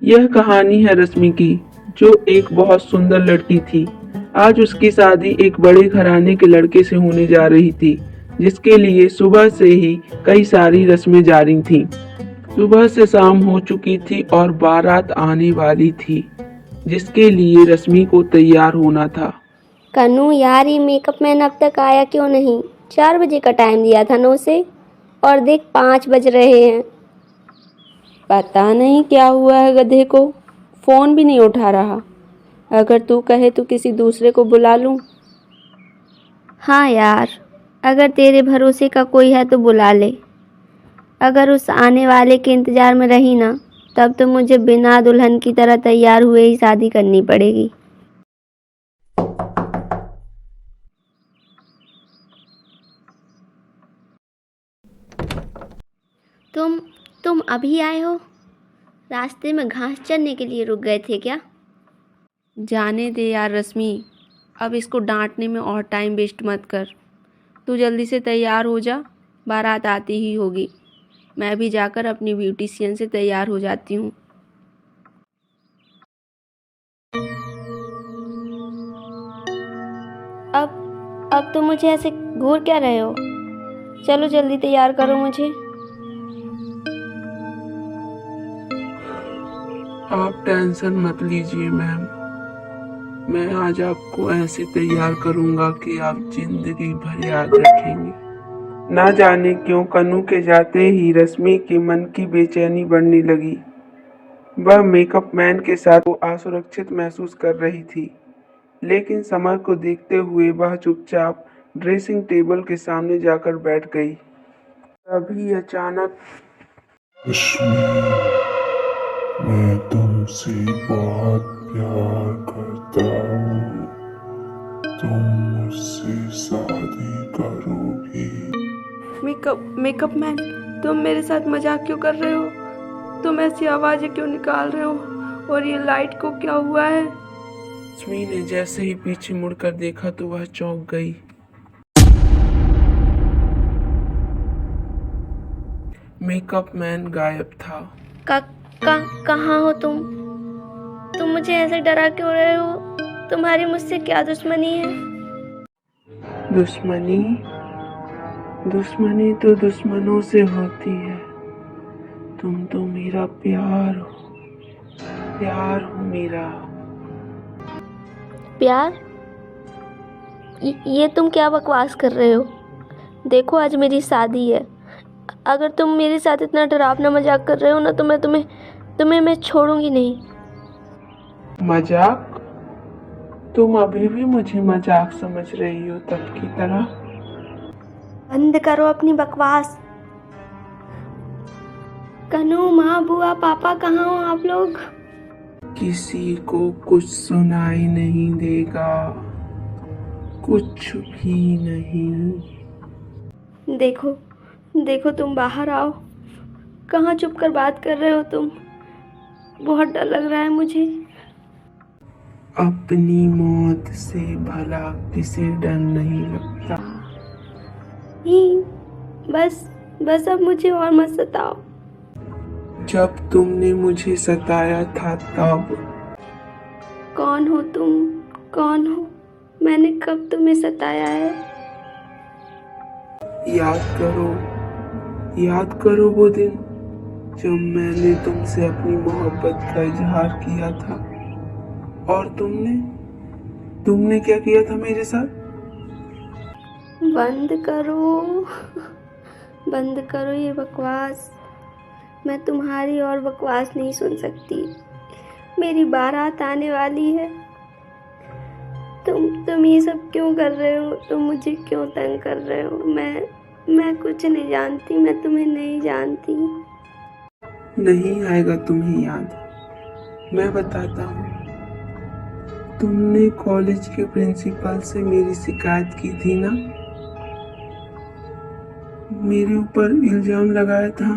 यह कहानी है रश्मि की, जो एक बहुत सुंदर लड़की थी। आज उसकी शादी एक बड़े घराने के लड़के से होने जा रही थी, जिसके लिए सुबह से ही कई सारी रस्में जारी थीं। सुबह से शाम हो चुकी थी और बारात आने वाली थी, जिसके लिए रश्मि को तैयार होना था। कन्नू यार, ये मेकअप मैन अब तक आया क्यों नहीं? 4 बजे का टाइम दिया था ना उसे, और देख 5 बज रहे हैं। पता नहीं क्या हुआ है गधे को, फ़ोन भी नहीं उठा रहा। अगर तू कहे तो किसी दूसरे को बुला लूँ। हाँ यार, अगर तेरे भरोसे का कोई है तो बुला ले। अगर उस आने वाले के इंतज़ार में रही ना, तब तो मुझे बिना दुल्हन की तरह तैयार हुए ही शादी करनी पड़ेगी। तुम अभी आए हो? रास्ते में घास चरने के लिए रुक गए थे क्या? जाने दे यार रश्मि, अब इसको डांटने में और टाइम वेस्ट मत कर। तू जल्दी से तैयार हो जा, बारात आती ही होगी। मैं भी जाकर अपनी ब्यूटिशियन से तैयार हो जाती हूँ। अब तुम मुझे ऐसे घूर क्या रहे हो? चलो जल्दी तैयार करो मुझे। आप टेंशन मत लीजिए मैम, मैं आज आपको ऐसे तैयार करूंगा कि आप जिंदगी भर याद रखेंगे। ना जाने क्यों कन्नू के जाते ही रश्मि के मन की बेचैनी बढ़ने लगी। वह मेकअप मैन के साथ असुरक्षित महसूस कर रही थी, लेकिन समय को देखते हुए वह चुपचाप ड्रेसिंग टेबल के सामने जाकर बैठ गई। तभी अचानक रश्मि, मैं तुमसे बहुत प्यार करता हूँ। तुम मुझसे शादी करोगी? मेकअप मैन, तुम मेरे साथ मजाक क्यों कर रहे हो? तुम ऐसी आवाज़ें क्यों निकाल रहे हो? और ये लाइट को क्या हुआ है? रश्मि ने जैसे ही पीछे मुड़कर देखा तो वह चौंक गई। मेकअप मैन गायब था। कहाँ हो तुम? तुम मुझे ऐसे डरा क्यों रहे हो? तुम्हारी मुझसे क्या दुश्मनी है? दुश्मनी तो दुश्मनों से होती है। तुम तो मेरा प्यार हो मेरा। प्यार? ये तुम क्या बकवास कर रहे हो? देखो आज मेरी शादी है। अगर तुम मेरे साथ इतना डरावना मजाक कर रहे हो ना, तो तुम्हें मैं छोड़ूंगी नहीं। मजाक? तुम अभी भी मुझे मजाक समझ रही हो तब की तरह? बंद करो अपनी बकवास। कन्नू, माँ, बुआ, पापा, कहाँ हो आप लोग? किसी को कुछ सुनाई नहीं देगा, कुछ भी नहीं। देखो तुम बाहर आओ। कहाँ छुप कर बात कर रहे हो तुम? बहुत डर लग रहा है मुझे। अपनी मौत से भला किसे डर नहीं लगता। नहीं, बस अब मुझे और मत सताओ। जब तुमने मुझे सताया था तब। कौन हो तुम? कौन हो? मैंने कब तुम्हें सताया है? याद करो वो दिन जब मैंने तुमसे अपनी मोहब्बत का इजहार किया था, और तुमने क्या किया था मेरे साथ? बंद करो ये बकवास। मैं तुम्हारी और बकवास नहीं सुन सकती। मेरी बारात आने वाली है। तुम ये सब क्यों कर रहे हो? तुम मुझे क्यों तंग कर रहे हो? मैं कुछ नहीं जानती। मैं तुम्हें नहीं जानती। नहीं आएगा तुम्हें याद, मैं बताता हूँ। तुमने कॉलेज के प्रिंसिपल से मेरी शिकायत की थी ना? मेरे ऊपर इल्जाम लगाया था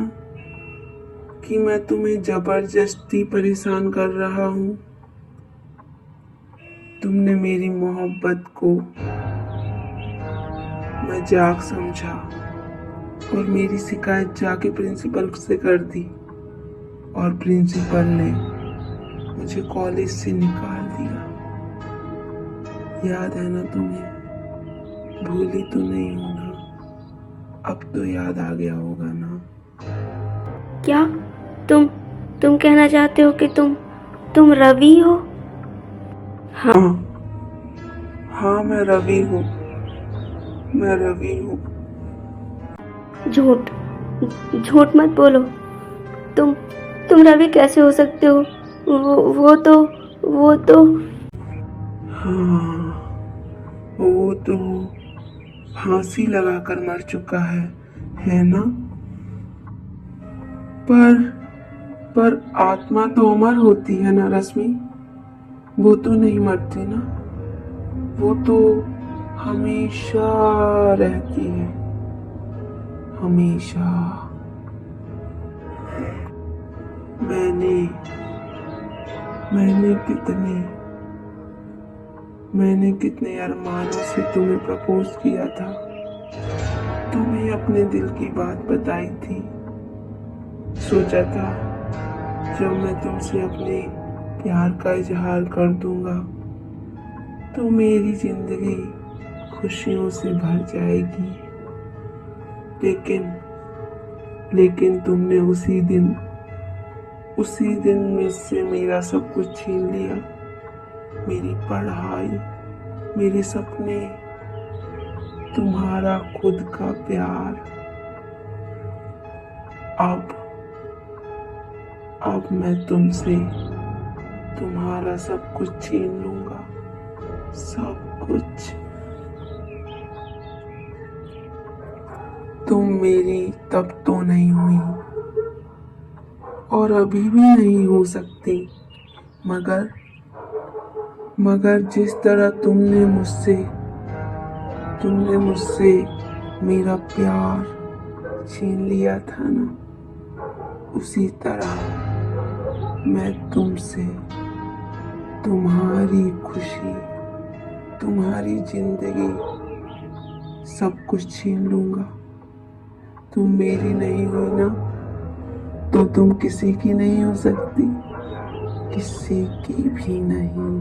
कि मैं तुम्हें जबरदस्ती परेशान कर रहा हूँ। तुमने मेरी मोहब्बत को मजाक समझा और मेरी शिकायत जाके प्रिंसिपल से कर दी, और प्रिंसिपल ने मुझे कॉलेज से निकाल दिया। याद है ना तुम्हें? भूली तो नहीं हो ना? अब तो याद आ गया होगा ना? क्या तुम कहना चाहते हो कि तुम रवि हो? हाँ हाँ, मैं रवि हूँ। मैं रवि हूँ। झूठ मत बोलो। तुम रवि कैसे हो सकते हो? वो तो हाँ, वो तो फांसी लगाकर मर चुका है ना? पर आत्मा तो अमर होती है ना रश्मि? वो तो नहीं मरती ना? वो तो हमेशा रहती है, हमेशा। मैंने कितने अरमानों से तुम्हें प्रपोज किया था। तुम्हें अपने दिल की बात बताई थी। सोचा था जब मैं तुमसे अपने प्यार का इजहार कर दूंगा तो मेरी जिंदगी खुशियों से भर जाएगी। लेकिन तुमने उसी दिन मुझसे मेरा सब कुछ छीन लिया। मेरी पढ़ाई, मेरे सपने, तुम्हारा खुद का प्यार। अब मैं तुमसे तुम्हारा सब कुछ छीन लूंगा, सब कुछ। तुम मेरी तब तो नहीं हुई और अभी भी नहीं हो सकती, मगर जिस तरह तुमने मुझसे मेरा प्यार छीन लिया था ना, उसी तरह मैं तुमसे तुम्हारी खुशी, तुम्हारी जिंदगी, सब कुछ छीन लूंगा। तुम मेरी नहीं हुई ना, तो तुम किसी की नहीं हो सकती, किसी की भी नहीं।